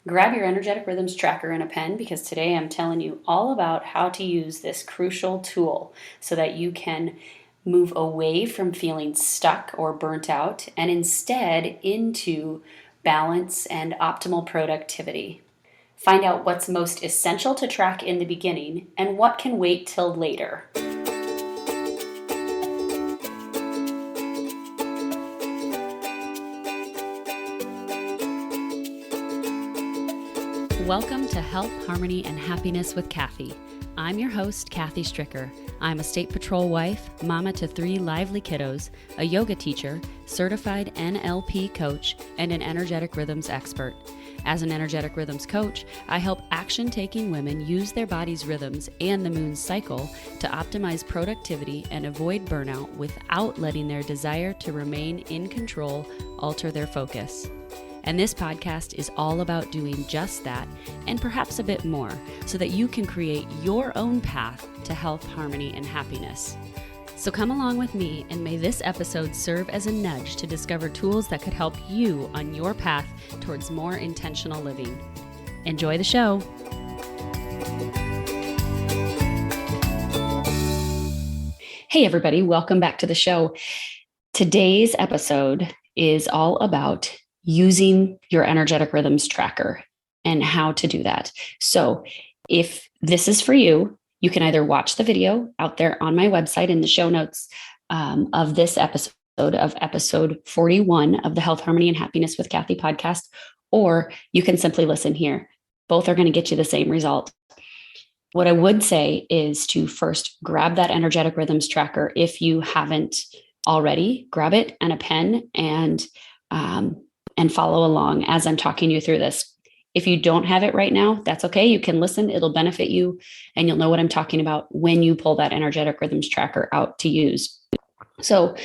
Grab your energetic rhythms tracker and a pen because today I'm telling you all about how to use this crucial tool so that you can move away from feeling stuck or burnt out and instead into balance and optimal productivity. Find out what's most essential to track in the beginning and what can wait till later. Welcome to Health, Harmony, and Happiness with Kathy. I'm your host, Kathy Stricker. I'm a state patrol wife, mama to 3 lively kiddos, a yoga teacher, certified NLP coach, and an energetic rhythms expert. As an energetic rhythms coach, I help action-taking women use their body's rhythms and the moon's cycle to optimize productivity and avoid burnout without letting their desire to remain in control alter their focus. And this podcast is all about doing just that and perhaps a bit more so that you can create your own path to health, harmony, and happiness. So come along with me and may this episode serve as a nudge to discover tools that could help you on your path towards more intentional living. Enjoy the show. Hey everybody, welcome back to the show. Today's episode is all about using your energetic rhythms tracker and how to do that. So if this is for you, you can either watch the video out there on my website in the show notes of this episode, of episode 41 of the Health, Harmony, and Happiness with Kathy podcast, or you can simply listen here. Both are going to get you the same result. What I would say is to first grab that energetic rhythms tracker. If you haven't already, grab it and a pen and follow along as I'm talking you through this. If you don't have it right now, that's okay. You can listen. It'll benefit you and you'll know what I'm talking about when you pull that energetic rhythms tracker out to use. So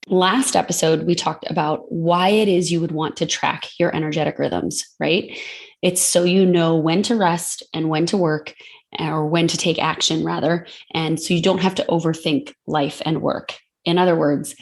last episode, we talked about why it is you would want to track your energetic rhythms, right? It's so you know when to rest and when to work, or when to take action rather. And so you don't have to overthink life and work. In other words,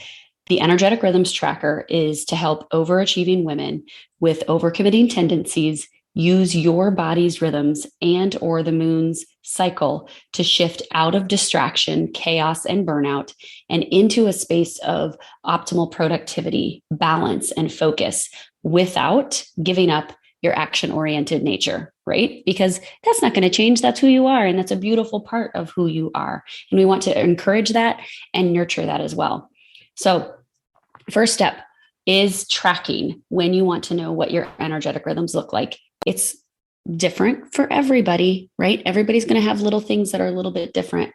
the energetic rhythms tracker is to help overachieving women with overcommitting tendencies use your body's rhythms and or the moon's cycle to shift out of distraction, chaos, and burnout and into a space of optimal productivity, balance, and focus without giving up your action-oriented nature, right? Because that's not going to change. That's who you are. And that's a beautiful part of who you are. And we want to encourage that and nurture that as well. So first step is tracking when you want to know what your energetic rhythms look like. It's different for everybody, right? Everybody's going to have little things that are a little bit different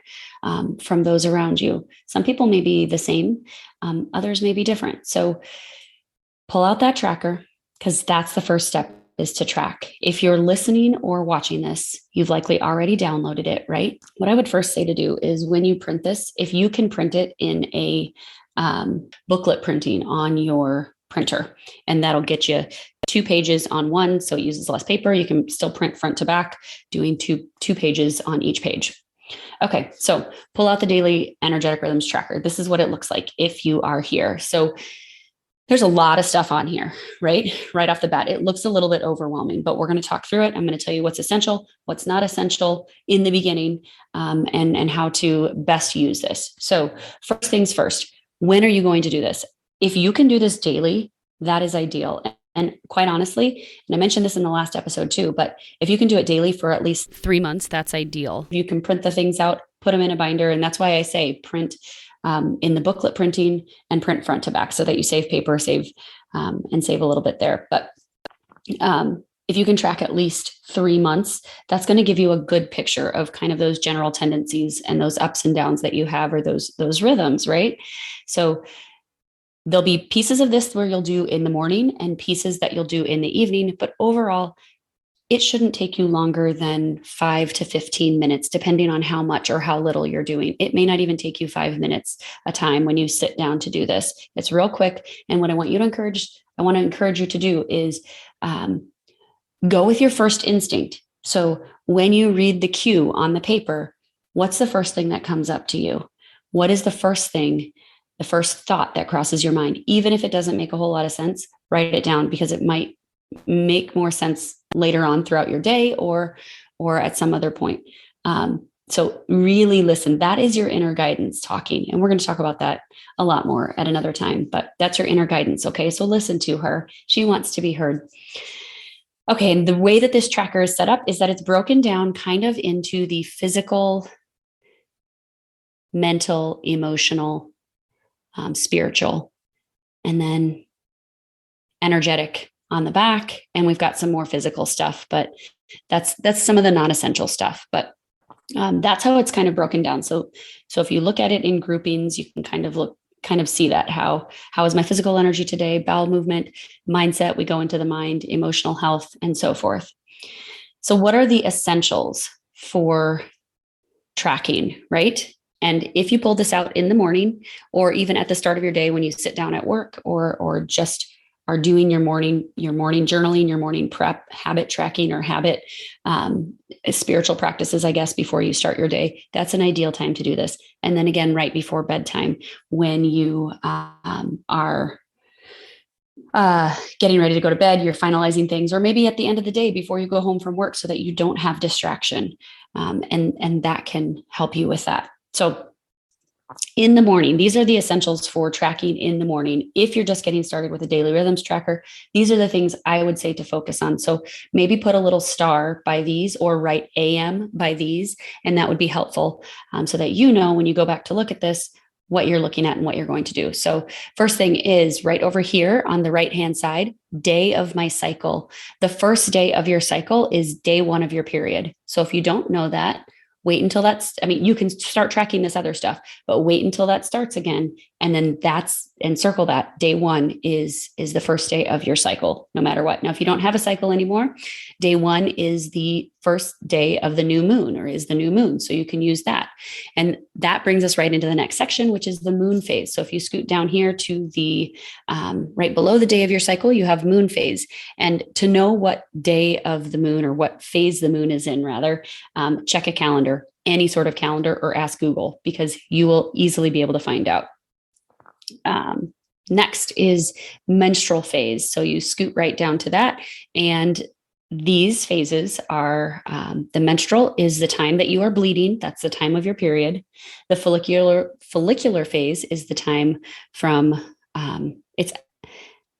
from those around you. Some people may be the same, others may be different. So pull out that tracker because that's the first step, is to track. If you're listening or watching this, you've likely already downloaded it, right? What I would first say to do is when you print this, if you can print it in a booklet printing on your printer, and that'll get you 2 pages on one. So it uses less paper. You can still print front to back, doing two pages on each page. Okay. So pull out the daily energetic rhythms tracker. This is what it looks like if you are here. So there's a lot of stuff on here, right? Right off the bat, it looks a little bit overwhelming, but we're going to talk through it. I'm going to tell you what's essential, what's not essential in the beginning, and how to best use this. So first things first, when are you going to do this? If you can do this daily, that is ideal. And quite honestly, and I mentioned this in the last episode too, but if you can do it daily for at least 3 months, that's ideal. You can print the things out, put them in a binder. And that's why I say print in the booklet printing and print front to back so that you save paper, and save a little bit there. But if you can track at least 3 months, that's going to give you a good picture of kind of those general tendencies and those ups and downs that you have, or those rhythms, right? So there'll be pieces of this where you'll do in the morning and pieces that you'll do in the evening, but overall, it shouldn't take you longer than 5 to 15 minutes, depending on how much or how little you're doing. It may not even take you 5 minutes a time when you sit down to do this. It's real quick. And what I want to encourage you to do is go with your first instinct. So when you read the cue on the paper, what's the first thing that comes up to you? What is the first thought that crosses your mind? Even if it doesn't make a whole lot of sense, write it down because it might make more sense later on throughout your day or at some other point. So really listen. That is your inner guidance talking. And we're going to talk about that a lot more at another time, but that's your inner guidance. Okay. So listen to her. She wants to be heard. Okay. And the way that this tracker is set up is that it's broken down kind of into the physical, mental, emotional, spiritual, and then energetic on the back. And we've got some more physical stuff, but that's some of the non-essential stuff. But that's how it's kind of broken down. So if you look at it in groupings, you can kind of see that how is my physical energy today, bowel movement, mindset, we go into the mind, emotional health, and so forth. So what are the essentials for tracking, right? And if you pull this out in the morning, or even at the start of your day when you sit down at work, or just are doing your morning journaling, your morning prep, habit tracking, or habit spiritual practices, I guess, before you start your day, that's an ideal time to do this. And then again, right before bedtime, when you are getting ready to go to bed, you're finalizing things, or maybe at the end of the day before you go home from work, so that you don't have distraction, and that can help you with that. So in the morning, these are the essentials for tracking in the morning. If you're just getting started with a daily rhythms tracker, these are the things I would say to focus on. So maybe put a little star by these, or write AM by these, and that would be helpful, so that you know when you go back to look at this, what you're looking at and what you're going to do. So first thing is right over here on the right-hand side, day of my cycle. The first day of your cycle is day 1 of your period. So if you don't know that, wait until you can start tracking this other stuff, but wait until that starts again. And then circle that. Day 1 is the first day of your cycle, no matter what. Now, if you don't have a cycle anymore, day 1 is the first day of the new moon, or is the new moon. So you can use that. And that brings us right into the next section, which is the moon phase. So if you scoot down here to the right below the day of your cycle, you have moon phase. And to know what day of the moon, or what phase the moon is in, rather, check a calendar, any sort of calendar, or ask Google, because you will easily be able to find out. Next is menstrual phase. So you scoot right down to that. And these phases are, the menstrual is the time that you are bleeding. That's the time of your period. The follicular phase is the time from, it's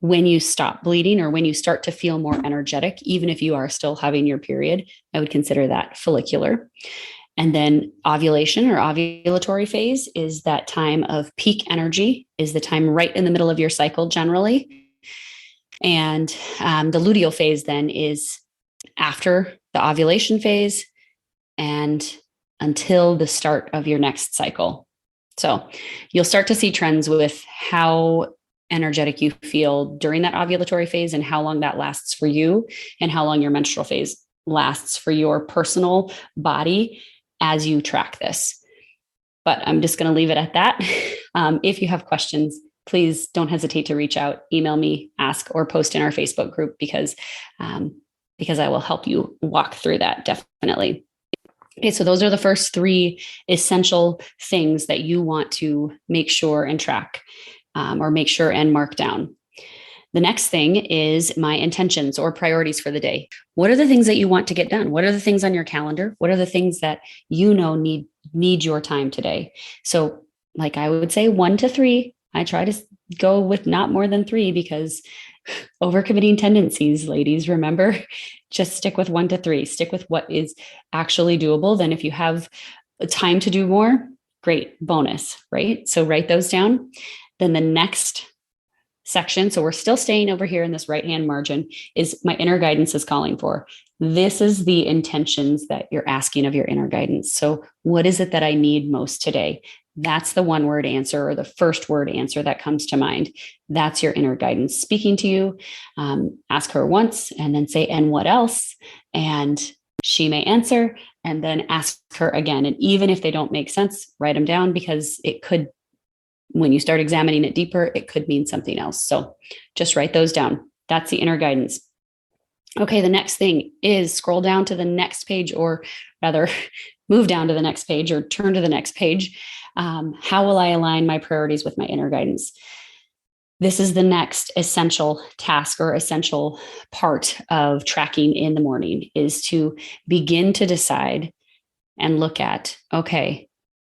when you stop bleeding, or when you start to feel more energetic, even if you are still having your period. I would consider that follicular. And then ovulation, or ovulatory phase, is that time of peak energy, is the time right in the middle of your cycle generally. And the luteal phase then is after the ovulation phase and until the start of your next cycle. So you'll start to see trends with how energetic you feel during that ovulatory phase, and how long that lasts for you, and how long your menstrual phase lasts for your personal body as you track this. But I'm just going to leave it at that. If you have questions, please don't hesitate to reach out, email me, ask, or post in our Facebook group, because I will help you walk through that, definitely. Okay, so those are the first 3 essential things that you want to make sure and track, or make sure and mark down. The next thing is my intentions, or priorities for the day. What are the things that you want to get done? What are the things on your calendar? What are the things that you know need your time today? So, like I would say 1 to 3. I try to go with not more than 3, because overcommitting tendencies, ladies, remember, just stick with 1 to 3. Stick with what is actually doable. Then if you have time to do more, great, bonus, right? So write those down. Then the next section, so we're still staying over here in this right-hand margin, is my inner guidance is calling for. This is the intentions that you're asking of your inner guidance. So what is it that I need most today? That's the 1-word answer, or the first word answer that comes to mind. That's your inner guidance speaking to you. Ask her once, and then say, and what else? And she may answer, and then ask her again. And even if they don't make sense, write them down, because it could, when you start examining it deeper, it could mean something else. So just write those down. That's the inner guidance. Okay, the next thing is scroll down to the next page, or rather move down to the next page, or turn to the next page. How will I align my priorities with my inner guidance? This is the next essential task or essential part of tracking in the morning, is to begin to decide and look at, okay,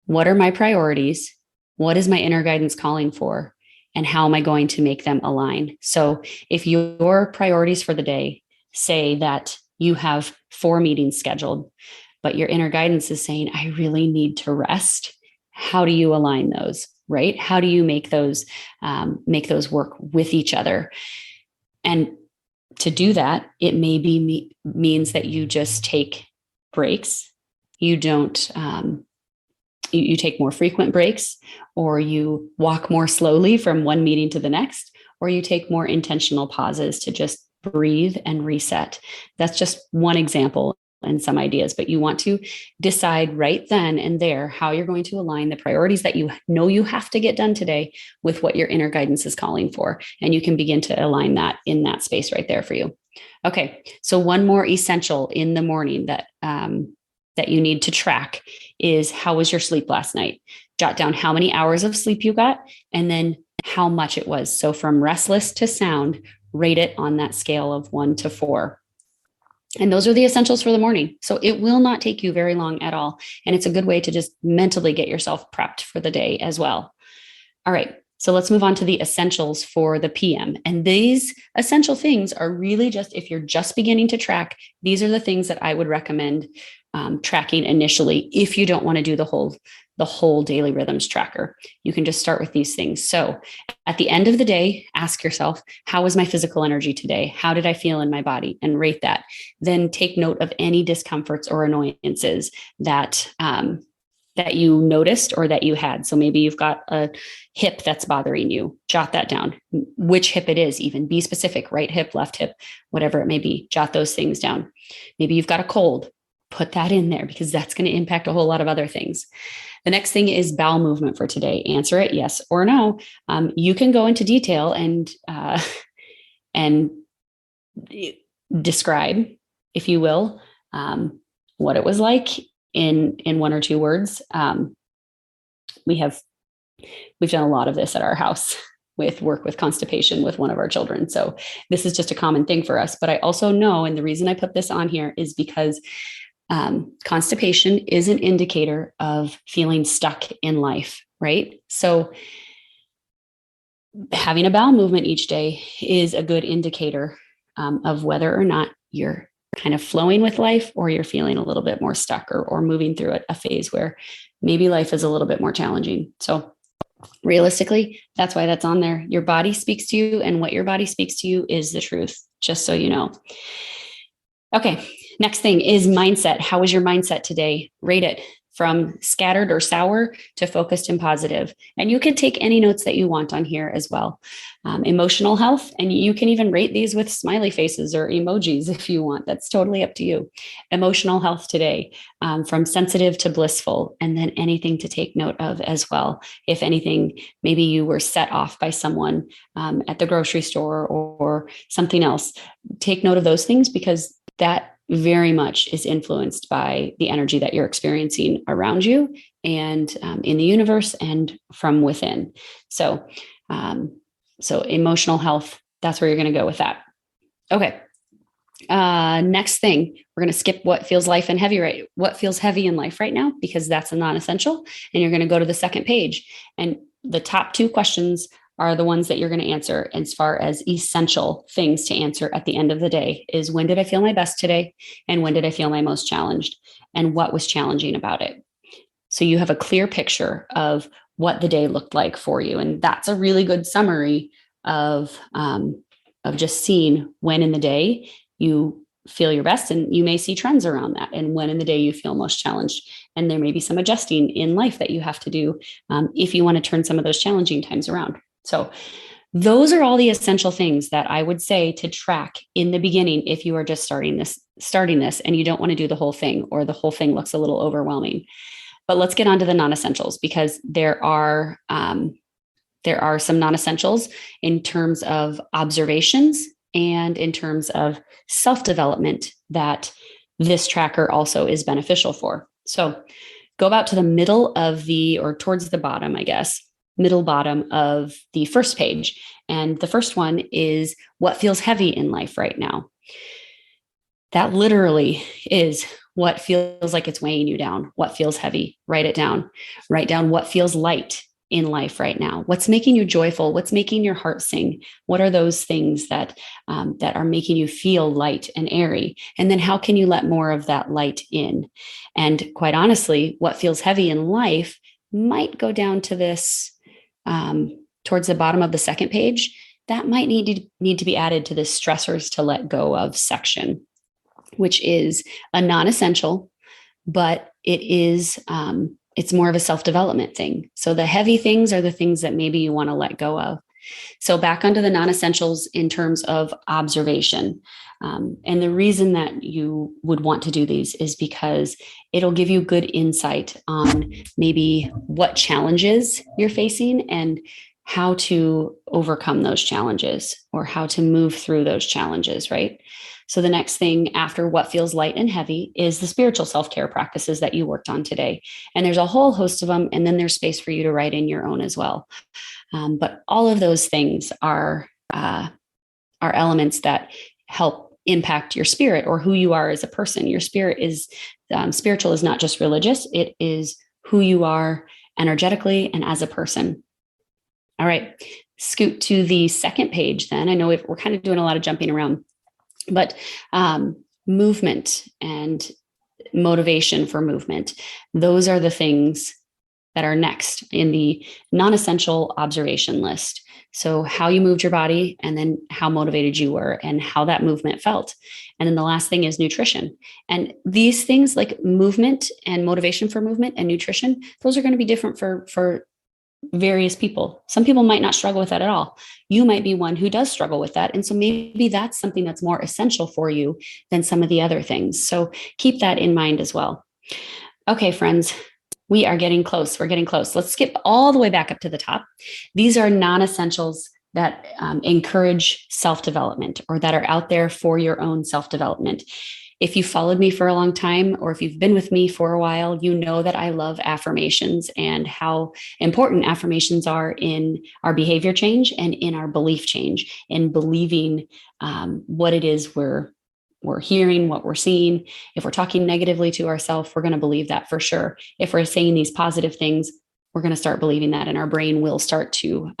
what are my priorities? What is my inner guidance calling for? And how am I going to make them align? So if your priorities for the day say that you have 4 meetings scheduled, but your inner guidance is saying, I really need to rest, how do you align those? Right? How do you make those work with each other? And to do that, it may be means that you just take breaks. You don't you take more frequent breaks, or you walk more slowly from one meeting to the next, or you take more intentional pauses to just breathe and reset. That's just one example and some ideas, but you want to decide right then and there how you're going to align the priorities that you know you have to get done today with what your inner guidance is calling for. And you can begin to align that in that space right there for you. Okay, so one more essential in the morning that you need to track is, how was your sleep last night? Jot down how many hours of sleep you got and then how much it was. So from restless to sound, rate it on that scale of 1 to 4. And those are the essentials for the morning. So it will not take you very long at all. And it's a good way to just mentally get yourself prepped for the day as well. All right. So let's move on to the essentials for the PM. And these essential things are really just, if you're just beginning to track, these are the things that I would recommend tracking initially. If you don't want to do the whole daily rhythms tracker, you can just start with these things. So at the end of the day, ask yourself, how was my physical energy today? How did I feel in my body? And rate that. Then take note of any discomforts or annoyances that you noticed or that you had. So maybe you've got a hip that's bothering you. Jot that down. Which hip it is, even be specific, right hip, left hip, whatever it may be. Jot those things down. Maybe you've got a cold. Put that in there, because that's going to impact a whole lot of other things. The next thing is bowel movement for today. Answer it yes or no. You can go into detail and describe, if you will, what it was like in 1 or 2 words. We've done a lot of this at our house with work with constipation with one of our children. So this is just a common thing for us. But I also know, and the reason I put this on here is because constipation is an indicator of feeling stuck in life, right? So having a bowel movement each day is a good indicator of whether or not you're kind of flowing with life, or you're feeling a little bit more stuck, or moving through a phase where maybe life is a little bit more challenging. So realistically, that's why that's on there. Your body speaks to you, and what your body speaks to you is the truth, just so you know. Okay. Next thing is mindset. How was your mindset today? Rate it from scattered or sour to focused and positive. And you can take any notes that you want on here as well. Emotional health, and you can even rate these with smiley faces or emojis if you want. That's totally up to you. Emotional health today, from sensitive to blissful, and then anything to take note of as well. If anything, maybe you were set off by someone at the grocery store or something else. Take note of those things, because that very much is influenced by the energy that you're experiencing around you and in the universe and from within. So emotional health, that's where you're going to go with that. Okay. Next thing, we're going to skip what feels life and heavy, right? What feels heavy in life right now, because that's a non-essential. And you're going to go to the second page. And the top 2 questions are the ones that you're going to answer as far as essential things to answer at the end of the day is, when did I feel my best today? And when did I feel my most challenged? And what was challenging about it? So you have a clear picture of what the day looked like for you. And that's a really good summary of just seeing when in the day you feel your best, and you may see trends around that, and when in the day you feel most challenged. And there may be some adjusting in life that you have to do if you want to turn some of those challenging times around. So those are all the essential things that I would say to track in the beginning if you are just starting this and you don't want to do the whole thing, or the whole thing looks a little overwhelming. But let's get on to the non-essentials, because there are some non-essentials in terms of observations and in terms of self-development that this tracker also is beneficial for. So go about to the middle of or towards the bottom, I guess. middle bottom of the first page. And the first one is what feels heavy in life right now. That literally is what feels like it's weighing you down. What feels heavy? Write it down. Write down what feels light in life right now. What's making you joyful? What's making your heart sing? What are those things that are making you feel light and airy? And then how can you let more of that light in? And quite honestly, what feels heavy in life might go down to this towards the bottom of the second page. That might need to be added to this stressors to let go of section, which is a non-essential, but it is it's more of a self-development thing. So the heavy things are the things that maybe you want to let go of. So back onto the non-essentials in terms of observation. And the reason that you would want to do these is because it'll give you good insight on maybe what challenges you're facing and how to overcome those challenges or how to move through those challenges, right? So the next thing after what feels light and heavy is the spiritual self-care practices that you worked on today. And there's a whole host of them. And then there's space for you to write in your own as well. But all of those things are elements that help impact your spirit or who you are as a person. Your spirit is spiritual is not just religious. It is who you are energetically and as a person. All right, scoot to the second page then. I know we're kind of doing a lot of jumping around. But movement and motivation for movement, those are the things that are next in the non-essential observation list. So how you moved your body and then how motivated you were and how that movement felt. And then the last thing is nutrition. And these things like movement and motivation for movement and nutrition, those are going to be different for various people. Some people might not struggle with that at all. You might be one who does struggle with that. And so maybe that's something that's more essential for you than some of the other things. So keep that in mind as well. Okay, friends, we are getting close. We're getting close. Let's skip all the way back up to the top. These are non-essentials that encourage self-development or that are out there for your own self-development. If you followed me for a long time, or if you've been with me for a while, you know that I love affirmations and how important affirmations are in our behavior change and in our belief change, in believing what it is we're hearing, what we're seeing. If we're talking negatively to ourselves, we're going to believe that for sure. If we're saying these positive things, we're going to start believing that, and our brain will start to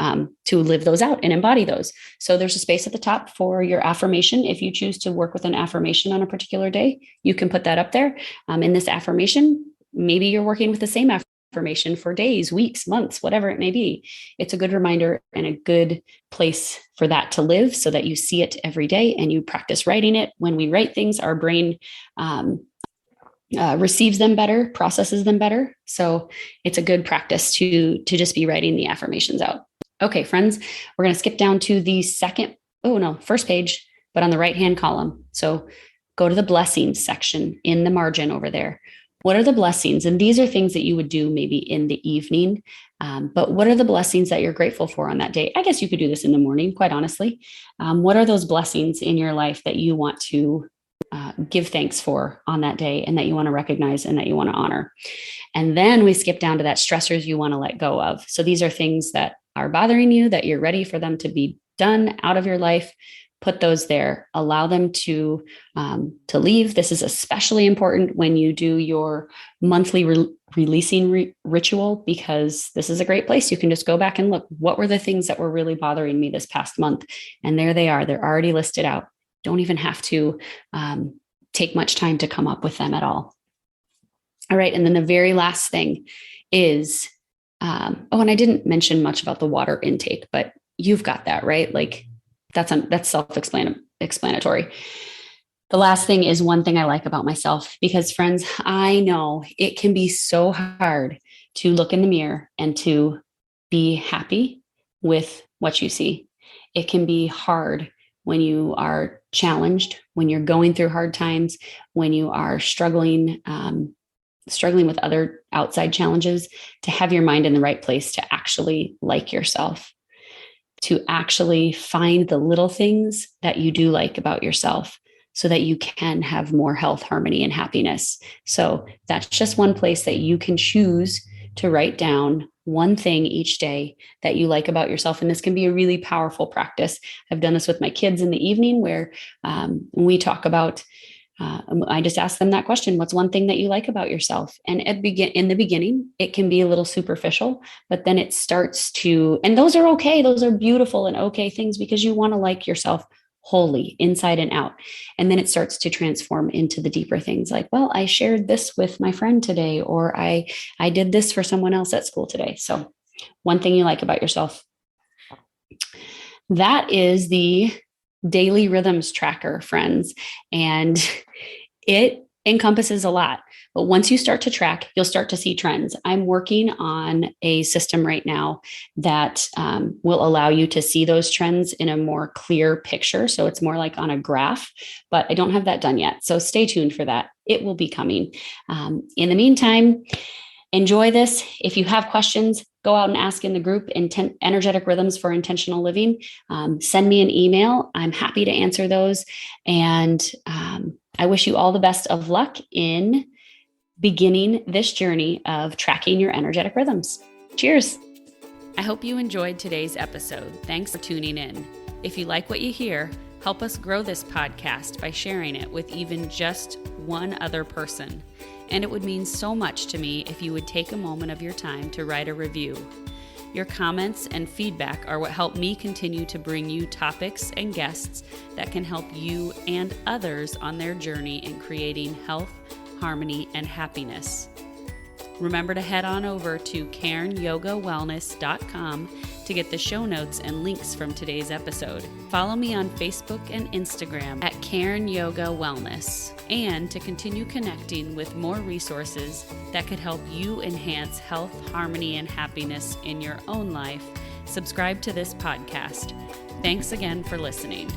live those out and embody those. So there's a space at the top for your affirmation. If you choose to work with an affirmation on a particular day, you can put that up there. In this affirmation, maybe you're working with the same affirmation for days, weeks, months, whatever it may be. It's a good reminder and a good place for that to live so that you see it every day and you practice writing it. When we write things, our brain receives them better, processes them better. So it's a good practice to just be writing the affirmations out. Okay, friends, we're going to skip down to the first page, but on the right-hand column. So go to the blessings section in the margin over there. What are the blessings? And these are things that you would do maybe in the evening. But what are the blessings that you're grateful for on that day? I guess you could do this in the morning, quite honestly. What are those blessings in your life that you want to give thanks for on that day and that you want to recognize and that you want to honor? And then we skip down to that stressors you want to let go of. So these are things that are bothering you, that you're ready for them to be done out of your life. Put those there, allow them to leave. This is especially important when you do your monthly releasing ritual, because this is a great place. You can just go back and look, what were the things that were really bothering me this past month? And there they are. They're already listed out. Don't even have to take much time to come up with them at all. All right. And then the very last thing is, and I didn't mention much about the water intake, but you've got that, right? Like that's self-explanatory. The last thing is one thing I like about myself, because friends, I know it can be so hard to look in the mirror and to be happy with what you see. It can be hard when you are challenged, when you're going through hard times, when you are struggling with other outside challenges, to have your mind in the right place to actually like yourself, to actually find the little things that you do like about yourself so that you can have more health, harmony, and happiness. So that's just one place that you can choose to write down one thing each day that you like about yourself. And this can be a really powerful practice. I've done this with my kids in the evening where we talk about, I just ask them that question: what's one thing that you like about yourself? And in the beginning, it can be a little superficial, but then it starts to, and those are okay. Those are beautiful and okay things, because you want to like yourself wholly, inside and out. And then it starts to transform into the deeper things like, well, I shared this with my friend today, or I did this for someone else at school today. So one thing you like about yourself. That is the daily rhythms tracker, friends. And it encompasses a lot. But once you start to track, you'll start to see trends. I'm working on a system right now that will allow you to see those trends in a more clear picture. So it's more like on a graph, but I don't have that done yet. So stay tuned for that. It will be coming. In the meantime, enjoy this. If you have questions, go out and ask in the group, Energetic Rhythms for Intentional Living. Send me an email. I'm happy to answer those. And I wish you all the best of luck in beginning this journey of tracking your energetic rhythms. Cheers. I hope you enjoyed today's episode. Thanks for tuning in. If you like what you hear, help us grow this podcast by sharing it with even just one other person. And it would mean so much to me if you would take a moment of your time to write a review. Your comments and feedback are what help me continue to bring you topics and guests that can help you and others on their journey in creating health, harmony, and happiness. Remember to head on over to KarenYogaWellness.com to get the show notes and links from today's episode. Follow me on Facebook and Instagram at Karen Yoga Wellness, and to continue connecting with more resources that could help you enhance health, harmony, and happiness in your own life, subscribe to this podcast. Thanks again for listening.